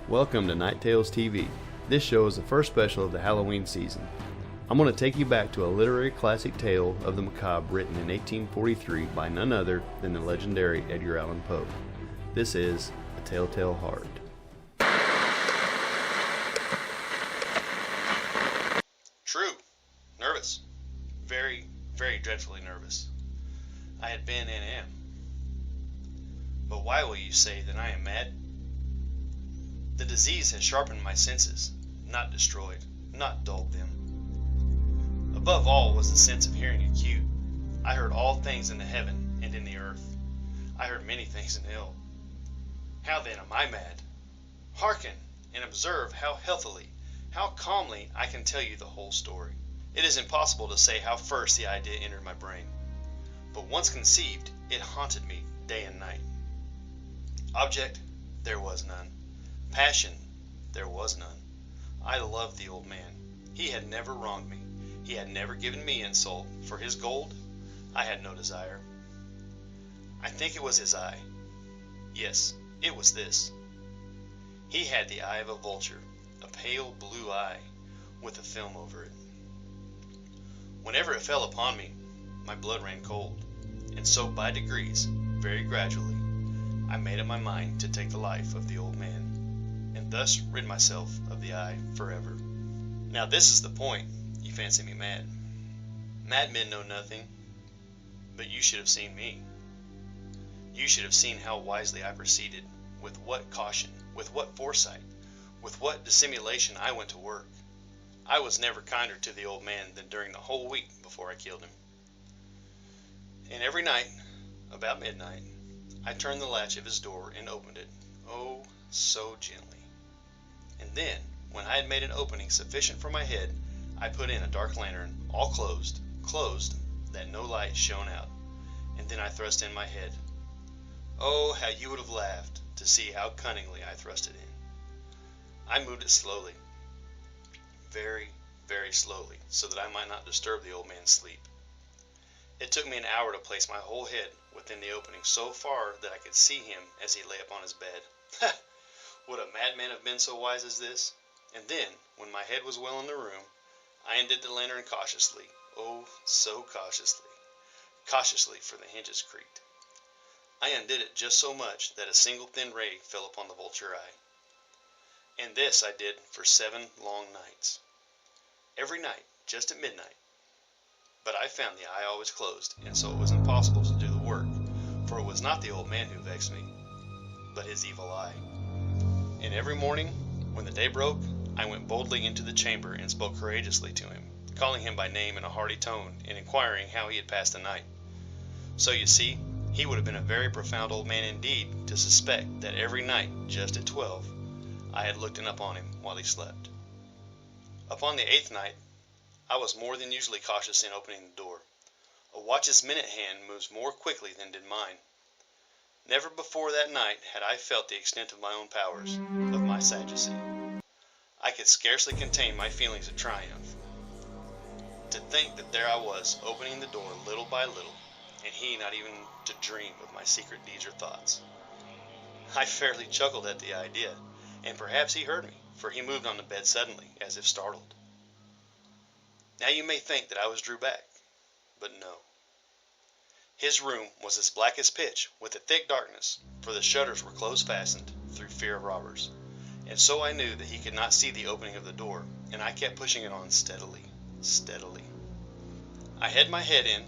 Welcome to Night Tales TV. This show is the first special of the Halloween season. I'm going to take you back to a literary classic tale of the macabre written in 1843 by none other than the legendary Edgar Allan Poe. This is A Telltale Heart. True. Nervous. Very, very dreadfully nervous. I had been and am. But why will you say that I am mad? The disease has sharpened my senses, not destroyed, not dulled them. Above all was the sense of hearing acute. I heard all things in the heaven and in the earth. I heard many things in hell. How then am I mad? Hearken and observe how healthily, how calmly I can tell you the whole story. It is impossible to say how first the idea entered my brain. But once conceived, it haunted me day and night. Object, there was none. Passion, there was none. I loved the old man. He had never wronged me. He had never given me insult. For his gold, I had no desire. I think it was his eye. Yes, it was this. He had the eye of a vulture, a pale blue eye, with a film over it. Whenever it fell upon me, my blood ran cold, and so by degrees, very gradually, I made up my mind to take the life of the old man, and thus rid myself of the eye forever. Now this is the point. You fancy me mad. Madmen know nothing, but you should have seen me. You should have seen how wisely I proceeded, with what caution, with what foresight, with what dissimulation I went to work. I was never kinder to the old man than during the whole week before I killed him. And every night, about midnight, I turned the latch of his door and opened it, oh, so gently. And then, when I had made an opening sufficient for my head, I put in a dark lantern, all closed, that no light shone out, and then I thrust in my head. Oh, how you would have laughed to see how cunningly I thrust it in. I moved it slowly, very, very slowly, so that I might not disturb the old man's sleep. It took me an hour to place my whole head within the opening so far that I could see him as he lay upon his bed. Ha! Would a madman have been so wise as this? And then, when my head was well in the room, I undid the lantern cautiously, oh, so cautiously. Cautiously, for the hinges creaked. I undid it just so much that a single thin ray fell upon the vulture eye. And this I did for 7 long nights. Every night, just at midnight. But I found the eye always closed, and so it was impossible to do the work, for it was not the old man who vexed me, but his evil eye. And every morning, when the day broke, I went boldly into the chamber and spoke courageously to him, calling him by name in a hearty tone, and inquiring how he had passed the night. So you see, he would have been a very profound old man indeed to suspect that every night, just at 12, I had looked in upon him while he slept. Upon the 8th night, I was more than usually cautious in opening the door. A watch's minute hand moves more quickly than did mine. Never before that night had I felt the extent of my own powers, of my sagacity. I could scarcely contain my feelings of triumph. To think that there I was, opening the door little by little, and he not even to dream of my secret deeds or thoughts. I fairly chuckled at the idea, and perhaps he heard me, for he moved on the bed suddenly, as if startled. Now you may think that I was drew back, but no. His room was as black as pitch, with a thick darkness, for the shutters were close fastened, through fear of robbers, and so I knew that he could not see the opening of the door, and I kept pushing it on steadily, steadily. I had my head in,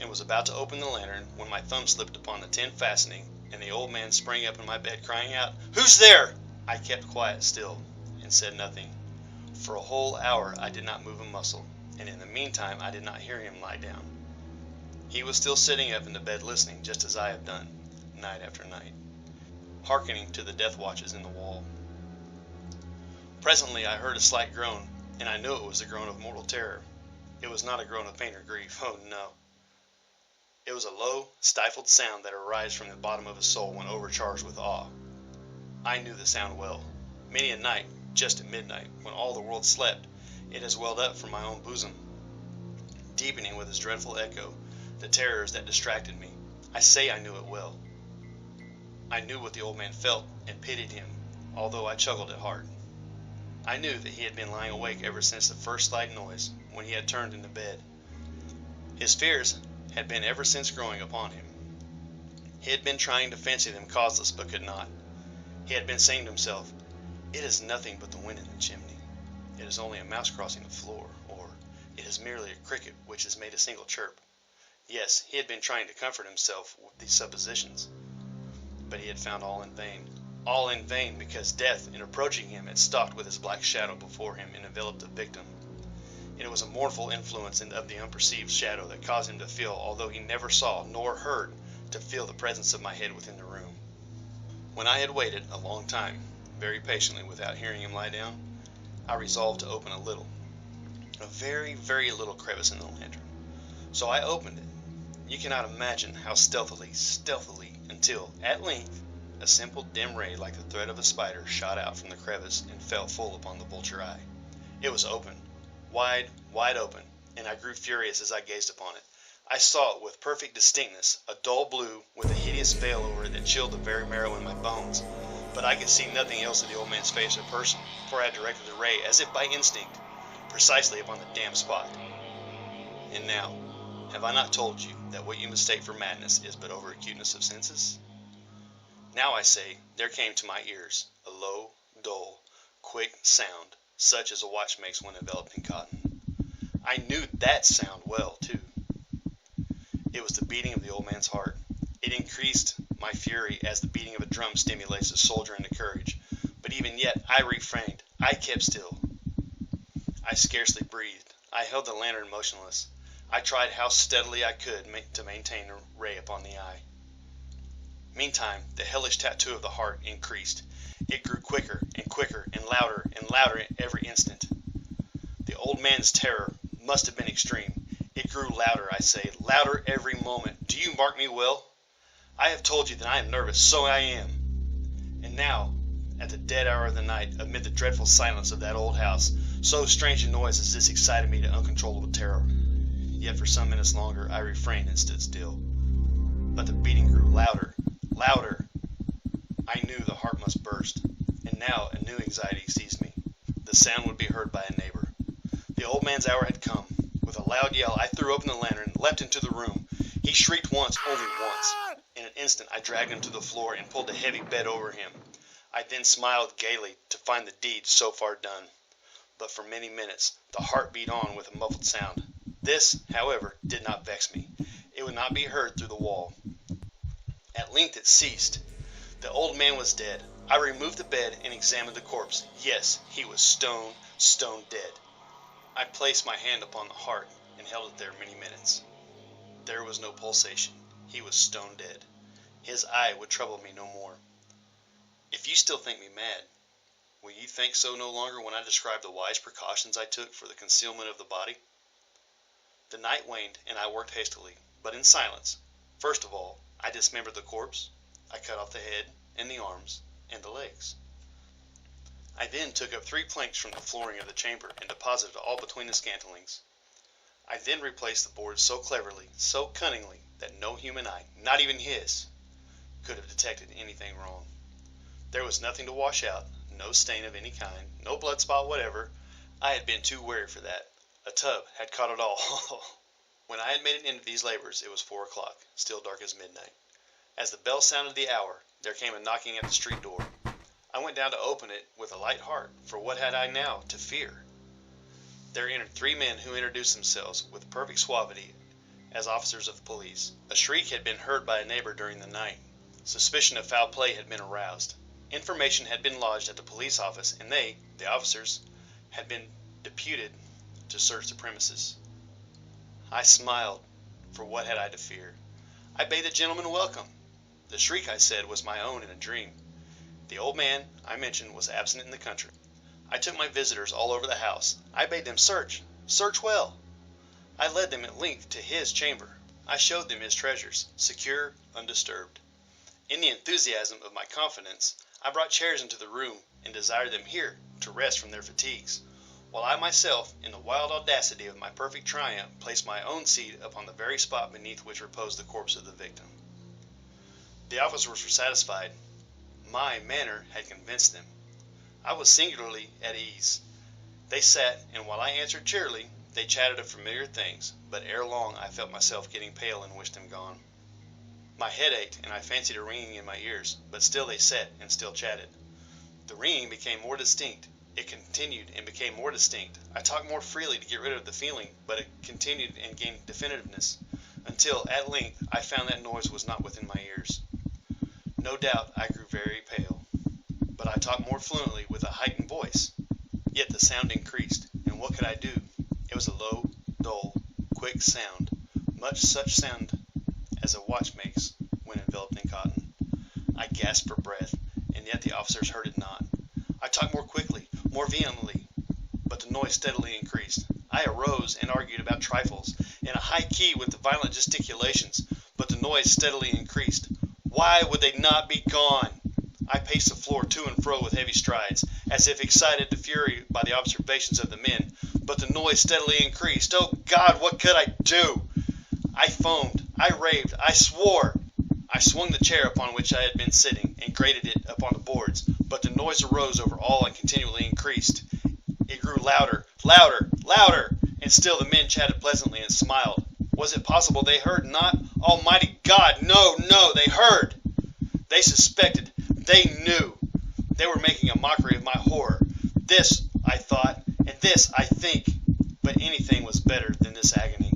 and was about to open the lantern, when my thumb slipped upon the tin fastening, and the old man sprang up in my bed, crying out, "Who's there?" I kept quiet still, and said nothing. For a whole hour I did not move a muscle, and in the meantime I did not hear him lie down. He was still sitting up in the bed listening, just as I have done, night after night, hearkening to the death watches in the wall. Presently I heard a slight groan, and I knew it was the groan of mortal terror. It was not a groan of pain or grief, oh no. It was a low, stifled sound that arose from the bottom of his soul when overcharged with awe. I knew the sound well. Many a night, just at midnight, when all the world slept, it has welled up from my own bosom, deepening with its dreadful echo the terrors that distracted me. I say I knew it well. I knew what the old man felt and pitied him, although I chuckled at heart. I knew that he had been lying awake ever since the first slight noise, when he had turned into bed. His fears had been ever since growing upon him. He had been trying to fancy them causeless, but could not. He had been saying to himself, "It is nothing but the wind in the chimney. It is only a mouse crossing the floor," or "It is merely a cricket which has made a single chirp." Yes, he had been trying to comfort himself with these suppositions, but he had found all in vain. All in vain, because death, in approaching him, had stalked with his black shadow before him and enveloped the victim. It was a mournful influence of the unperceived shadow that caused him to feel, although he never saw nor heard, to feel the presence of my head within the room. When I had waited a long time, very patiently, without hearing him lie down, I resolved to open a very, very little crevice in the lantern. So I opened it. You cannot imagine how stealthily, until, at length, a simple dim ray like the thread of a spider shot out from the crevice and fell full upon the vulture eye. It was open, wide, wide open, and I grew furious as I gazed upon it. I saw it with perfect distinctness, a dull blue with a hideous veil over it that chilled the very marrow in my bones. But I could see nothing else of the old man's face or person, for I had directed the ray, as if by instinct, precisely upon the damned spot. And now, have I not told you that what you mistake for madness is but over acuteness of senses? Now I say, there came to my ears a low, dull, quick sound, such as a watch makes when enveloped in cotton. I knew that sound well, too. It was the beating of the old man's heart. It increased my fury as the beating of a drum stimulates a soldier into courage. But even yet I refrained. I kept still. I scarcely breathed. I held the lantern motionless. I tried how steadily I could to maintain a ray upon the eye. Meantime, the hellish tattoo of the heart increased. It grew quicker and louder every instant. The old man's terror must have been extreme. It grew louder, I say, louder every moment. Do you mark me well? I have told you that I am nervous, so I am. And now, at the dead hour of the night, amid the dreadful silence of that old house, so strange a noise as this excited me to uncontrollable terror. Yet for some minutes longer I refrained and stood still. But the beating grew louder. I knew the heart must burst, and now a new anxiety seized me. The sound would be heard by a neighbor. The old man's hour had come. With a loud yell, I threw open the lantern and leapt into the room. He shrieked once, only once. In an instant, I dragged him to the floor and pulled the heavy bed over him. I then smiled gaily to find the deed so far done. But for many minutes, the heart beat on with a muffled sound. This, however, did not vex me. It would not be heard through the wall. At length it ceased. The old man was dead. I removed the bed and examined the corpse. Yes, he was stone dead. I placed my hand upon the heart and held it there many minutes. There was no pulsation. He was stone dead. His eye would trouble me no more. If you still think me mad, will you think so no longer when I describe the wise precautions I took for the concealment of the body? The night waned and I worked hastily, but in silence. First of all, I dismembered the corpse. I cut off the head and the arms and the legs. I then took up 3 planks from the flooring of the chamber and deposited all between the scantlings. I then replaced the boards so cleverly, so cunningly, that no human eye, not even his, could have detected anything wrong. There was nothing to wash out, no stain of any kind, no blood spot whatever. I had been too wary for that. A tub had caught it all. When I had made an end of these labors, it was 4 o'clock, still dark as midnight. As the bell sounded the hour, there came a knocking at the street door. I went down to open it with a light heart, for what had I now to fear? There entered 3 men who introduced themselves with perfect suavity as officers of the police. A shriek had been heard by a neighbor during the night. Suspicion of foul play had been aroused. Information had been lodged at the police office, and they, the officers, had been deputed to search the premises. I smiled, for what had I to fear? I bade the gentleman welcome. The shriek, I said, was my own in a dream. The old man, I mentioned, was absent in the country. I took my visitors all over the house. I bade them search well. I led them at length to his chamber. I showed them his treasures, secure, undisturbed. In the enthusiasm of my confidence, I brought chairs into the room and desired them here to rest from their fatigues, while I myself, in the wild audacity of my perfect triumph, placed my own seat upon the very spot beneath which reposed the corpse of the victim. The officers were satisfied. My manner had convinced them. I was singularly at ease. They sat, and while I answered cheerily, they chatted of familiar things, but ere long I felt myself getting pale and wished them gone. My head ached, and I fancied a ringing in my ears, but still they sat and still chatted. The ringing became more distinct. It continued and became more distinct. I talked more freely to get rid of the feeling, but it continued and gained definitiveness, until at length I found that noise was not within my ears. No doubt I grew very pale, but I talked more fluently with a heightened voice. Yet the sound increased, and what could I do? It was a low, dull, quick sound, much such sound as a watch makes when enveloped in cotton. I gasped for breath, and yet the officers heard it not. I talked more quickly, more vehemently, but the noise steadily increased. I arose and argued about trifles, in a high key with the violent gesticulations, but the noise steadily increased. Why would they not be gone? I paced the floor to and fro with heavy strides, as if excited to fury by the observations of the men, but the noise steadily increased. Oh God, what could I do? I foamed, I raved, I swore. I swung the chair upon which I had been sitting, and grated it upon the boards, but the noise arose over all and continually increased. It grew louder, louder, louder, and still the men chatted pleasantly and smiled. Was it possible they heard not? Almighty God, no, no, they heard! They suspected, they knew. They were making a mockery of my horror. This, I thought, and this, I think. But anything was better than this agony.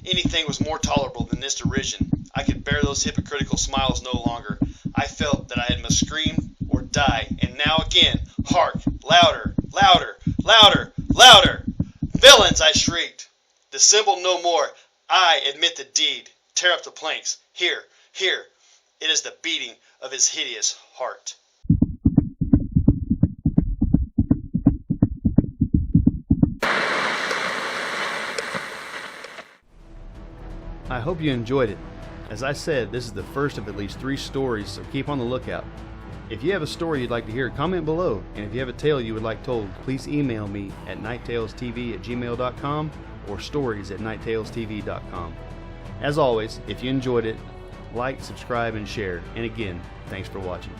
Anything was more tolerable than this derision. I could bear those hypocritical smiles no longer. I felt that I must scream or die, and now again, hark, louder, louder, louder, louder! Villains, I shrieked. Dissemble no more. I admit the deed. Tear up the planks. Here, here. It is the beating of his hideous heart. I hope you enjoyed it. As I said, this is the first of at least 3 stories, so keep on the lookout. If you have a story you'd like to hear, comment below, and if you have a tale you would like told, please email me at nighttalestv@gmail.com or stories@nighttalestv.com. As always, if you enjoyed it, like, subscribe, and share. And again, thanks for watching.